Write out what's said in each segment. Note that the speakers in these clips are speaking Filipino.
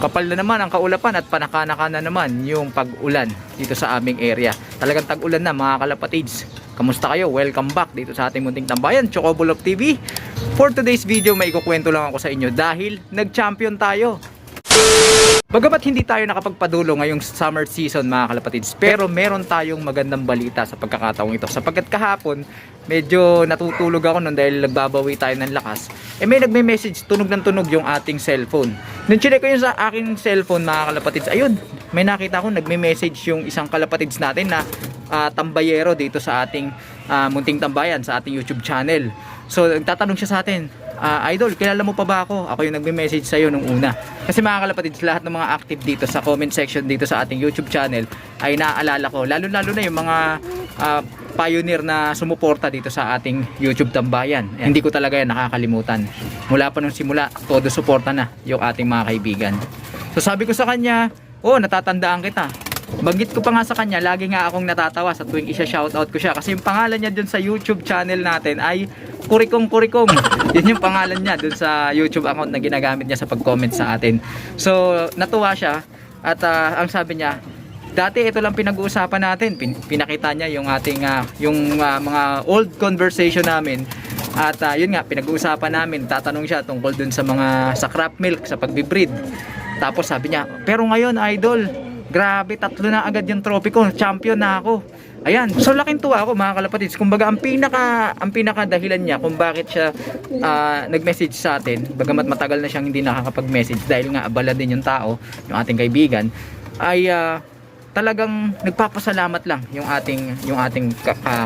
Kapal na naman ang kaulapan at panakanaka na naman yung pag-ulan dito sa aming area. Talagang tag-ulan na mga kalapatids. Kamusta kayo? Welcome back dito sa ating munting tambayan, Chocobulok TV. For today's video, may ikukwento lang ako sa inyo dahil nag-champion tayo. Bagamat hindi tayo nakapagpadulo ngayong summer season mga kalapatids, pero meron tayong magandang balita sa pagkakataong ito. Sapagkat kahapon, medyo natutulog ako nun dahil nagbabawi tayo ng lakas. May nagme-message, tunog ng tunog yung ating cellphone. Nung chinek ko yun sa aking cellphone mga kalapatids, ayun, may nakita ko nagme-message yung isang kalapatids natin na tambayero dito sa ating munting tambayan, sa ating YouTube channel. So nagtatanong siya sa atin, Idol, kilala mo pa ba ako? Ako yung nagme-message sa'yo nung una. Kasi mga kalapatids, lahat ng mga active dito sa comment section dito sa ating YouTube channel ay naaalala ko. Lalo-lalo na yung mga pioneer na sumuporta dito sa ating YouTube tambayan. Hindi ko talaga yan nakakalimutan. Mula pa nung simula, todo suporta na yung ating mga kaibigan. So sabi ko sa kanya, natatandaan kita. Banggit ko pa nga sa kanya, lagi nga akong natatawa sa tuwing isa-shoutout ko siya. Kasi yung pangalan niya dun sa YouTube channel natin ay Kurikong Kurikong. Yun yung pangalan niya dun sa YouTube account na ginagamit niya sa pag-comment sa atin. So natuwa siya at ang sabi niya, dati ito lang pinag-uusapan natin. Pinakita niya yung ating mga old conversation namin. At yun nga, pinag-uusapan namin. Tatanong siya tungkol dun sa mga sa crop milk, sa pagbibreed. Tapos sabi niya, pero ngayon idol, grabe, 3 na agad yung trophy ko. Champion na ako. Ayan. So laking tuwa ako mga kalapatids. Kumbaga ang pinaka dahilan niya kung bakit siya nag-message sa atin, bagamat matagal na siyang hindi nakakapag-message dahil nga abala din yung tao, yung ating kaibigan, ay talagang nagpapasalamat lang yung ating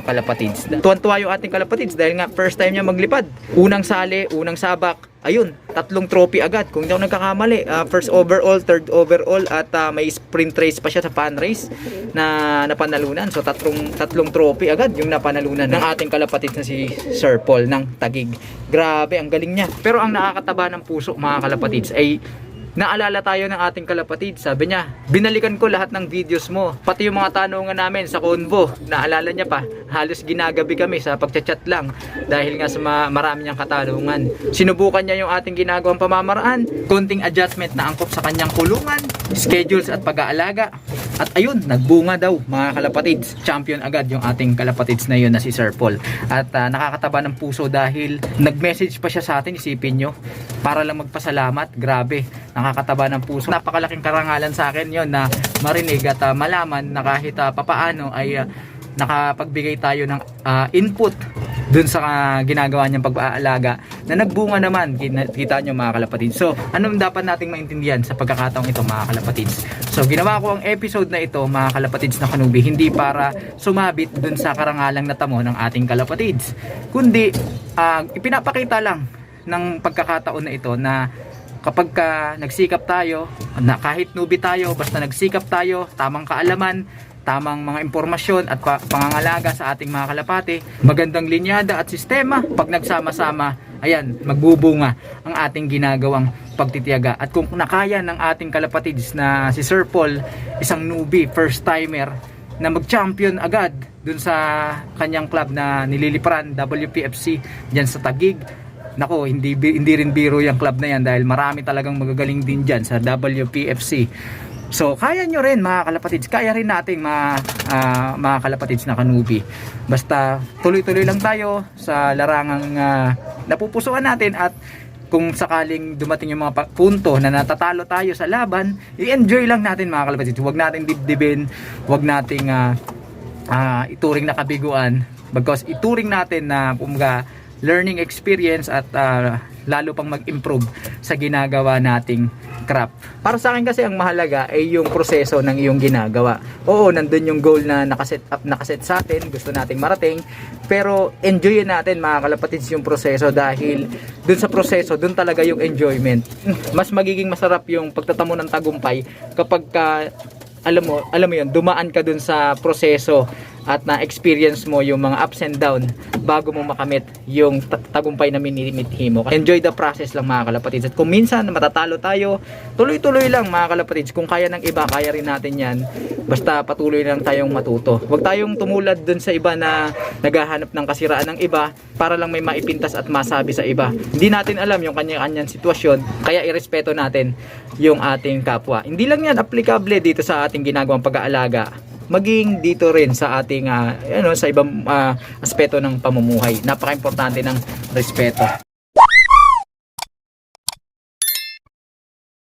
kalapatids. Tuwan-tuwa yung ating kalapatids dahil nga first time niya maglipad. Unang sali, unang sabak, ayun, 3 trophy agad. Kung hindi ako nagkakamali, first overall, third overall, at may sprint race pa siya sa fan race na napanalunan. So tatlong trophy agad yung napanalunan ng ating kalapatids na si Sir Paul ng Taguig. Grabe, ang galing niya. Pero ang nakakataba ng puso mga kalapatids ay naalala tayo ng ating kalapatid. Sabi niya, binalikan ko lahat ng videos mo, pati yung mga tanungan namin sa convo. Naalala niya pa, halos ginagabi kami sa pagchat-chat lang dahil nga sa marami niyang katanungan. Sinubukan niya yung ating ginagawang pamamaraan, konting adjustment na angkop sa kanyang kulungan, schedules at pag-aalaga. At ayun, nagbunga daw mga kalapatids. Champion agad yung ating kalapatids na yun na si Sir Paul. At nakakataba ng puso dahil nag-message pa siya sa atin, isipin nyo, para lang magpasalamat. Grabe, nakakataba ng puso. Napakalaking karangalan sa akin yon na marinig at malaman na kahit papaano ay nakapagbigay tayo ng input dun sa ginagawa niyang pag-aalaga na nagbunga naman. Kita nyo mga kalapatids. So anong dapat nating maintindihan sa pagkakataong ito mga kalapatids? So ginawa ko ang episode na ito mga kalapatids na kanubi, hindi para sumabit dun sa karangalang natamo ng ating kalapatids, kundi ipinapakita lang ng pagkakataon na ito na kapag nagsikap tayo, na kahit newbie tayo, basta nagsikap tayo, tamang kaalaman, tamang mga impormasyon at pangangalaga sa ating mga kalapate, magandang linyada at sistema, pag nagsama-sama, ayan, magbubunga ang ating ginagawang pagtitiyaga. At kung nakaya ng ating kalapatids na si Sir Paul, isang newbie, first timer, na mag-champion agad dun sa kanyang club na nililiparan, WPFC, dyan sa Taguig. Nako, hindi rin biro yung club na yan dahil marami talagang magagaling din dyan sa WPFC. So kaya nyo rin mga kalapatids, kaya rin nating mga kalapatids na kanubi. Basta tuloy-tuloy lang tayo sa larangang napupusuan natin, at kung sakaling dumating yung mga punto na natatalo tayo sa laban, i-enjoy lang natin mga kalapatids. Huwag nating dibdibin, huwag nating ituring na kabiguan, because ituring natin na learning experience at lalo pang mag-improve sa ginagawa nating craft. Para sa akin kasi ang mahalaga ay yung proseso ng iyong ginagawa. Oo, nandun yung goal na nakaset sa atin, gusto nating marating, pero enjoyin natin mga kalapatids yung proseso dahil dun sa proseso, dun talaga yung enjoyment. Mas magiging masarap yung pagtatamo ng tagumpay kapag alam mo yun, dumaan ka dun sa proseso at na-experience mo yung mga ups and down bago mo makamit yung tagumpay na minimithi mo. Enjoy the process lang mga kalapatids. At kung minsan matatalo tayo, tuloy-tuloy lang mga kalapatids. Kung kaya ng iba, kaya rin natin yan. Basta patuloy lang tayong matuto. Huwag tayong tumulad dun sa iba na naghahanap ng kasiraan ng iba para lang may maipintas at masabi sa iba. Hindi natin alam yung kanya-kanyang sitwasyon, kaya irespeto natin yung ating kapwa. Hindi lang yan applicable dito sa ating ginagawang pag-aalaga, maging dito rin sa ating sa ibang aspeto ng pamumuhay. Napaka-importante ng respeto.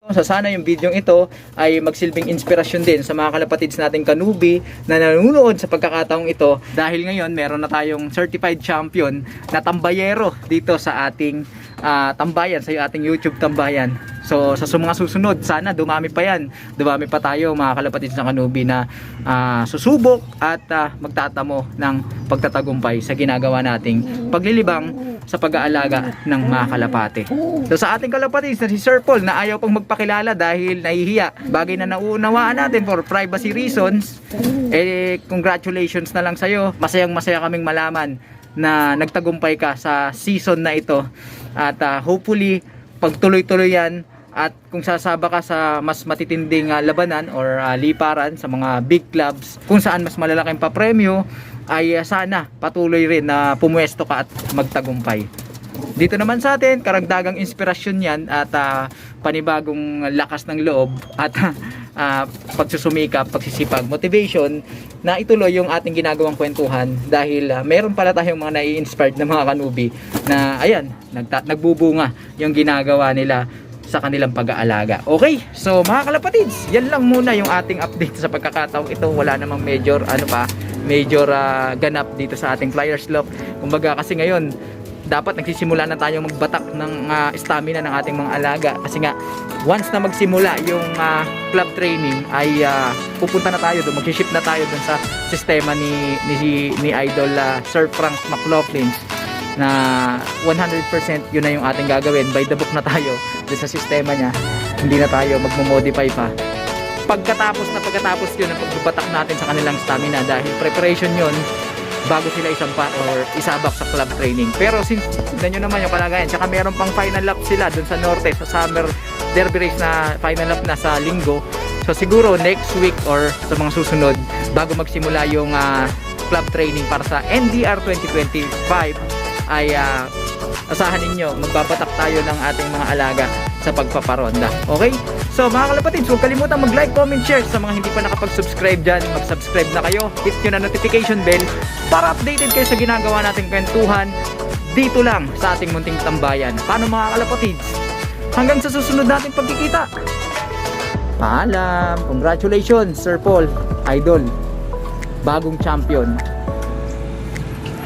So sana yung video ito ay magsilbing inspirasyon din sa mga kalapatids nating kanubi na nanonood sa pagkakataong ito, dahil ngayon meron na tayong certified champion na tambayero dito sa ating tambayan, sa ating YouTube tambayan. So sa mga susunod, sana dumami pa yan. Dumami pa tayo mga kalapatids ng kanubi na susubok at magtatamo ng pagtatagumpay sa ginagawa nating paglilibang sa pag-aalaga ng mga kalapate. So sa ating kalapatids na si Sir Paul na ayaw pang magpakilala dahil nahihiya, bagay na nauunawaan natin for privacy reasons, congratulations na lang sa'yo. Masayang masaya kaming malaman na nagtagumpay ka sa season na ito, at hopefully pagtuloy-tuloy yan, at kung sasaba ka sa mas matitinding labanan or liparan sa mga big clubs kung saan mas malalaking papremyo, ay sana patuloy rin na pumuesto ka at magtagumpay. Dito naman sa atin, karagdagang inspirasyon yan at panibagong lakas ng loob at pagsusumikap, pagsisipag, motivation na ituloy yung ating ginagawang kwentuhan, dahil meron pala tayong mga nai-inspired na mga kanubi na ayan, nagbubunga yung ginagawa nila sa kanilang pag-aalaga. Okay, so mga kalapatids, yan lang muna yung ating update sa pagkakataong ito. Wala namang major ganap dito sa ating Flyers Lock. Kumbaga kasi ngayon dapat nagsisimula na tayo magbatak ng stamina ng ating mga alaga, kasi nga once na magsimula yung club training ay pupunta na tayo doon, mag-ship na tayo doon sa sistema ni Idol Sir Frank McLaughlin, na 100% yun na yung ating gagawin. By the book na tayo doon sa sistema niya, hindi na tayo magmo-modify pa. Pagkatapos yun ang pagbabatak natin sa kanilang stamina, dahil preparation yun bago sila isampa or isabak sa club training. Pero since tignan nyo naman yung kalagayan, tsaka meron pang final lap sila dun sa norte, sa summer derby race na final lap na sa linggo. So siguro next week or sa mga susunod, bago magsimula yung club training para sa NDR 2025, ay asahan ninyo, magbabatak tayo ng ating mga alaga sa pagpaparonda. Okay? So mga kalapatids, huwag kalimutan mag-like, comment, share. Sa mga hindi pa nakapag-subscribe dyan, mag-subscribe na kayo. Hit nyo na notification bell para updated kayo sa ginagawa nating kwentuhan dito lang sa ating munting tambayan. Paano mga kalapatids? Hanggang sa susunod nating pagkikita. Paalam! Congratulations Sir Paul, Idol, bagong champion.